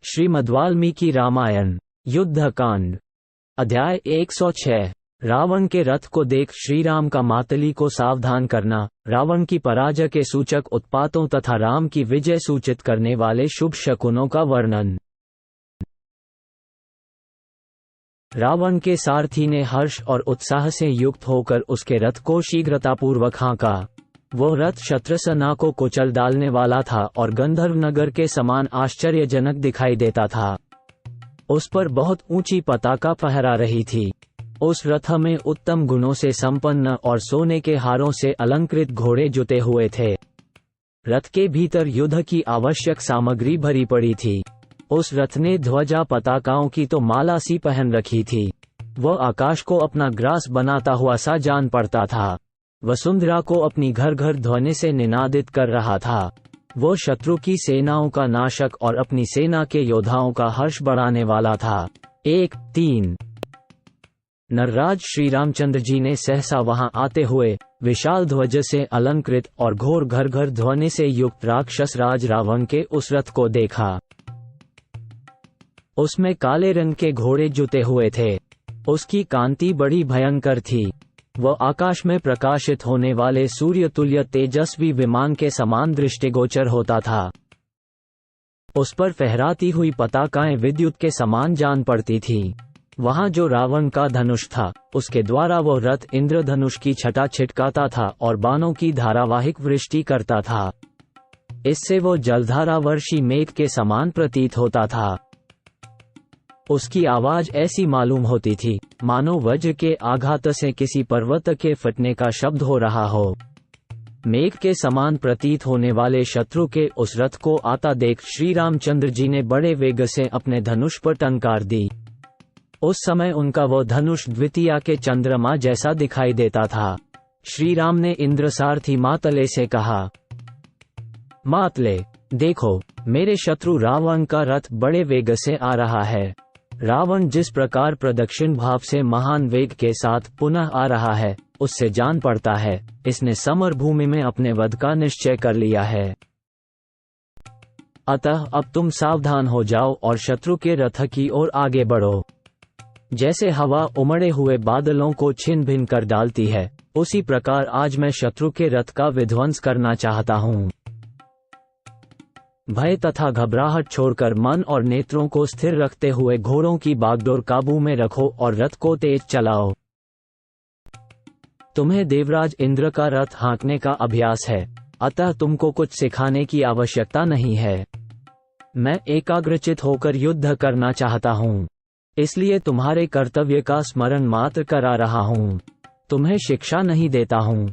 श्रीमद्वाल्मीकि रामायण युद्धकांड अध्याय 106। रावण के रथ को देख श्रीराम का मातली को सावधान करना, रावण की पराजय के सूचक उत्पातों तथा राम की विजय सूचित करने वाले शुभ शकुनों का वर्णन। रावण के सारथी ने हर्ष और उत्साह से युक्त होकर उसके रथ को शीघ्रतापूर्वक हाँका। वो रथ शत्रसेना को कुचल डालने वाला था और गंधर्व नगर के समान आश्चर्यजनक दिखाई देता था। उस पर बहुत ऊंची पताका फहरा रही थी। उस रथ में उत्तम गुणों से संपन्न और सोने के हारों से अलंकृत घोड़े जुते हुए थे। रथ के भीतर युद्ध की आवश्यक सामग्री भरी पड़ी थी। उस रथ ने ध्वजा पताकाओं की तो माला सी पहन रखी थी। वह आकाश को अपना ग्रास बनाता हुआ सा जान पड़ता था। वसुंधरा को अपनी घर घर ध्वनि से निनादित कर रहा था। वो शत्रु की सेनाओं का नाशक और अपनी सेना के योद्धाओं का हर्ष बढ़ाने वाला था। 1-3 नरराज श्री रामचंद्र जी ने सहसा वहां आते हुए विशाल ध्वज से अलंकृत और घोर घर घर ध्वनि से युक्त राक्षस राज रावण के उस रथ को देखा। उसमें काले रंग के घोड़े जुते हुए थे। उसकी कांति बड़ी भयंकर थी। वह आकाश में प्रकाशित होने वाले सूर्य तुल्य तेजस्वी विमान के समान दृष्टिगोचर होता था। उस पर फहराती हुई पताकाएं विद्युत के समान जान पड़ती थीं। वहां जो रावण का धनुष था, उसके द्वारा वह रथ इंद्रधनुष की छटा छिटकाता था और बाणों की धारावाहिक वृष्टि करता था। इससे वो जलधारा वर्षी मेघ के समान प्रतीत होता था। उसकी आवाज ऐसी मालूम होती थी मानो वज्र के आघात से किसी पर्वत के फटने का शब्द हो रहा हो। मेघ के समान प्रतीत होने वाले शत्रु के उस रथ को आता देख श्री रामचंद्र जी ने बड़े वेग से अपने धनुष पर टंकार दी। उस समय उनका वह धनुष द्वितीया के चंद्रमा जैसा दिखाई देता था। श्री राम ने इंद्रसारथी मातले से कहा, मातले, देखो, मेरे शत्रु रावण का रथ बड़े वेग से आ रहा है। रावण जिस प्रकार प्रदक्षिण भाव से महान वेग के साथ पुनः आ रहा है, उससे जान पड़ता है इसने समर भूमि में अपने वध का निश्चय कर लिया है। अतः अब तुम सावधान हो जाओ और शत्रु के रथ की ओर आगे बढ़ो। जैसे हवा उमड़े हुए बादलों को छिन भिन कर डालती है, उसी प्रकार आज मैं शत्रु के रथ का विध्वंस करना चाहता हूँ। भय तथा घबराहट छोड़कर मन और नेत्रों को स्थिर रखते हुए घोड़ों की बागडोर काबू में रखो और रथ को तेज चलाओ। तुम्हें देवराज इंद्र का रथ हाँकने का अभ्यास है, अतः तुमको कुछ सिखाने की आवश्यकता नहीं है। मैं एकाग्रचित होकर युद्ध करना चाहता हूँ, इसलिए तुम्हारे कर्तव्य का स्मरण मात्र करा रहा हूँ, तुम्हें शिक्षा नहीं देता हूँ।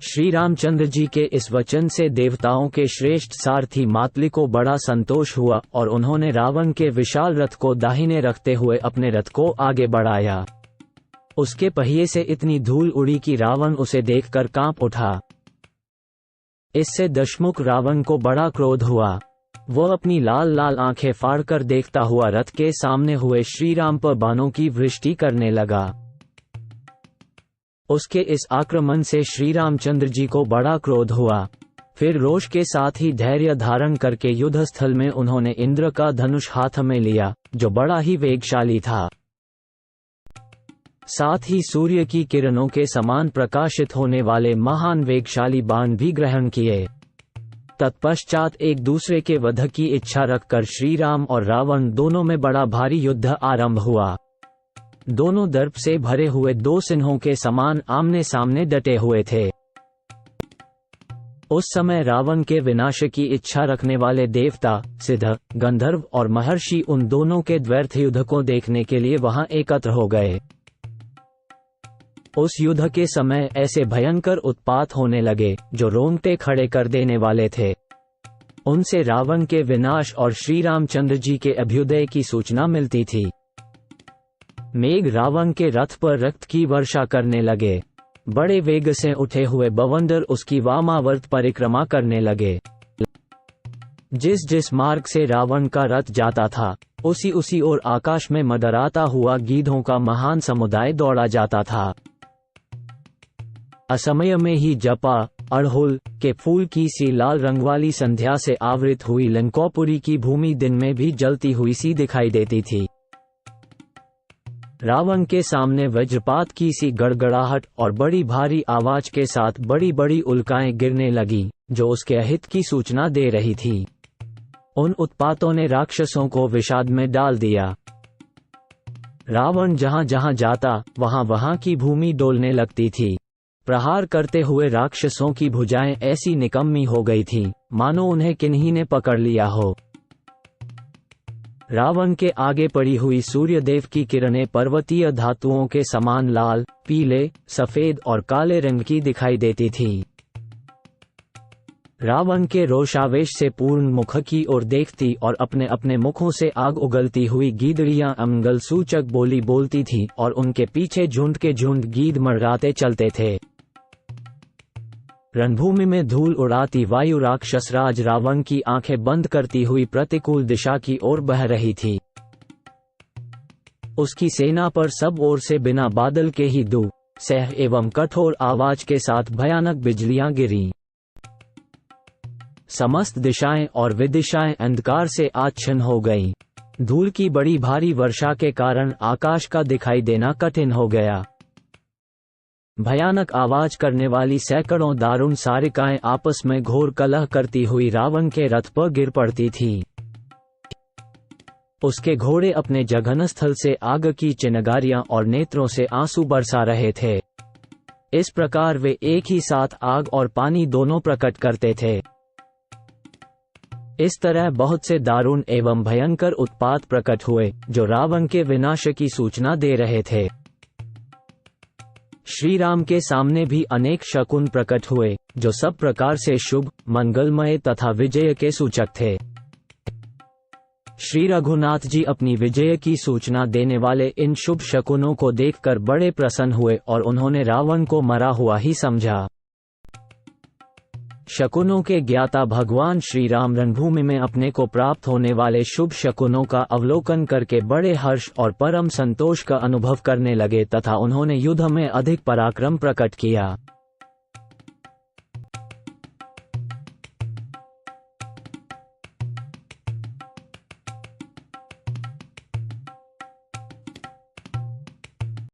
श्री रामचंद्र जी के इस वचन से देवताओं के श्रेष्ठ सारथी मातली को बड़ा संतोष हुआ और उन्होंने रावण के विशाल रथ को दाहिने रखते हुए अपने रथ को आगे बढ़ाया। उसके पहिए से इतनी धूल उड़ी कि रावण उसे देखकर कांप उठा। इससे दशमुख रावण को बड़ा क्रोध हुआ। वह अपनी लाल लाल आंखें फाड़कर देखता हुआ रथ के सामने हुए श्रीराम पर बाणों की वृष्टि करने लगा। उसके इस आक्रमण से श्री रामचंद्र जी को बड़ा क्रोध हुआ। फिर रोष के साथ ही धैर्य धारण करके युद्ध स्थल में उन्होंने इंद्र का धनुष हाथ में लिया, जो बड़ा ही वेगशाली था। साथ ही सूर्य की किरणों के समान प्रकाशित होने वाले महान वेगशाली बाण भी ग्रहण किए। तत्पश्चात एक दूसरे के वध की इच्छा रखकर श्री राम और रावण दोनों में बड़ा भारी युद्ध आरंभ हुआ। दोनों दर्प से भरे हुए दो सिंहों के समान आमने सामने डटे हुए थे। उस समय रावण के विनाश की इच्छा रखने वाले देवता, सिद्ध, गंधर्व और महर्षि उन दोनों के द्वैर्थ युद्ध को देखने के लिए वहां एकत्र हो गए। उस युद्ध के समय ऐसे भयंकर उत्पात होने लगे जो रोंगटे खड़े कर देने वाले थे। उनसे रावण के विनाश और श्री रामचंद्र जी के अभ्युदय की सूचना मिलती थी। मेघ रावण के रथ पर रक्त की वर्षा करने लगे। बड़े वेग से उठे हुए बवंडर उसकी वामावर्त परिक्रमा करने लगे। जिस जिस मार्ग से रावण का रथ जाता था, उसी ओर आकाश में मडराता हुआ गीधों का महान समुदाय दौड़ा जाता था। असमय में ही जपा, अड़हुल के फूल की सी लाल रंग वाली संध्या से आवृत हुई लंकोपुरी की भूमि दिन में भी जलती हुई सी दिखाई देती थी। रावण के सामने वज्रपात की सी गड़गड़ाहट और बड़ी भारी आवाज के साथ बड़ी बड़ी उल्काएं गिरने लगी, जो उसके अहित की सूचना दे रही थी। उन उत्पातों ने राक्षसों को विषाद में डाल दिया। रावण जहां जहां जाता वहां वहां की भूमि डोलने लगती थी। प्रहार करते हुए राक्षसों की भुजाएं ऐसी निकम्मी हो गई थीं, मानो उन्हें किन्हीं ने पकड़ लिया हो। रावण के आगे पड़ी हुई सूर्यदेव की किरणें पर्वतीय धातुओं के समान लाल, पीले, सफेद और काले रंग की दिखाई देती थीं। रावण के रोषावेश से पूर्ण मुख की ओर देखती और अपने अपने मुखों से आग उगलती हुई गीदड़ियां अमंगल सूचक बोली बोलती थीं और उनके पीछे झुंड के झुंड गीद मड़राते चलते थे। रणभूमि में धूल उड़ाती वायु राक्षसराज रावण की आंखें बंद करती हुई प्रतिकूल दिशा की ओर बह रही थी। उसकी सेना पर सब ओर से बिना बादल के ही दू सह एवं कठोर आवाज के साथ भयानक बिजलियां गिरीं। समस्त दिशाएं और विदिशाएं अंधकार से आच्छन्न हो गईं। धूल की बड़ी भारी वर्षा के कारण आकाश का दिखाई देना कठिन हो गया। भयानक आवाज करने वाली सैकड़ों दारुण सारिकाएं आपस में घोर कलह करती हुई रावण के रथ पर गिर पड़ती थीं। उसके घोड़े अपने जघनस्थल से आग की चिनगारियां और नेत्रों से आंसू बरसा रहे थे। इस प्रकार वे एक ही साथ आग और पानी दोनों प्रकट करते थे। इस तरह बहुत से दारुण एवं भयंकर उत्पात प्रकट हुए, जो रावण के विनाश की सूचना दे रहे थे। श्री राम के सामने भी अनेक शकुन प्रकट हुए, जो सब प्रकार से शुभ, मंगलमय तथा विजय के सूचक थे। श्री रघुनाथ जी अपनी विजय की सूचना देने वाले इन शुभ शकुनों को देखकर बड़े प्रसन्न हुए और उन्होंने रावण को मरा हुआ ही समझा। शकुनों के ज्ञाता भगवान श्री राम रणभूमि में अपने को प्राप्त होने वाले शुभ शकुनों का अवलोकन करके बड़े हर्ष और परम संतोष का अनुभव करने लगे तथा उन्होंने युद्ध में अधिक पराक्रम प्रकट किया।